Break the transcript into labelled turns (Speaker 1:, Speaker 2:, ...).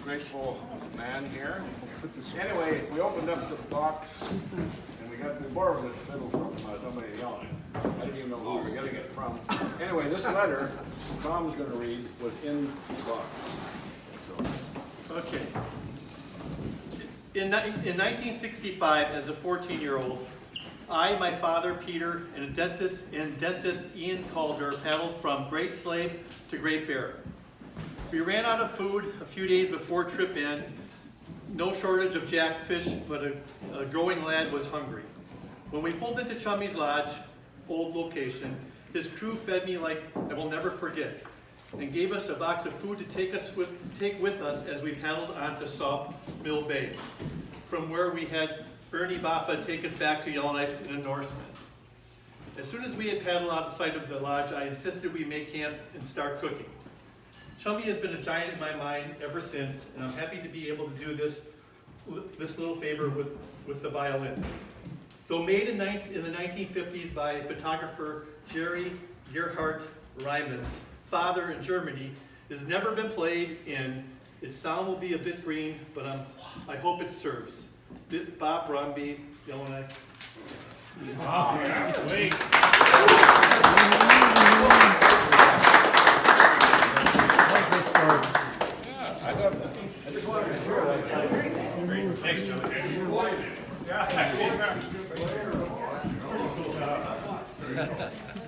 Speaker 1: grateful man here. Anyway, we opened up the box and we borrowed this fiddle from somebody in Yellowknife. I didn't even know who we were getting it from. Anyway, this letter Tom's going to read was in the box. So.
Speaker 2: Okay. In 1965, as a 14-year-old, I, my father, Peter, and dentist Ian Calder paddled from Great Slave to Great Bear. We ran out of food a few days before trip end. No shortage of jackfish, but a growing lad was hungry. When we pulled into Chummy's Lodge, old location, his crew fed me like I will never forget, and gave us a box of food to take with us as we paddled on to Sawmill Bay, from where we had Ernie Baffa take us back to Yellowknife in a Norseman. As soon as we had paddled out of sight of the lodge, I insisted we make camp and start cooking. Chummy has been a giant in my mind ever since, and I'm happy to be able to do this little favor with the violin. Though made in the 1950s by photographer Jerry Gerhard Ryman's father in Germany, it has never been played in. Its sound will be a bit green, but I hope it serves. Bob Bromley, Yellowknife.
Speaker 3: Wow, yeah, sweet.
Speaker 1: I just wanted to be sure that.
Speaker 3: Thanks, Joe.
Speaker 1: Yeah.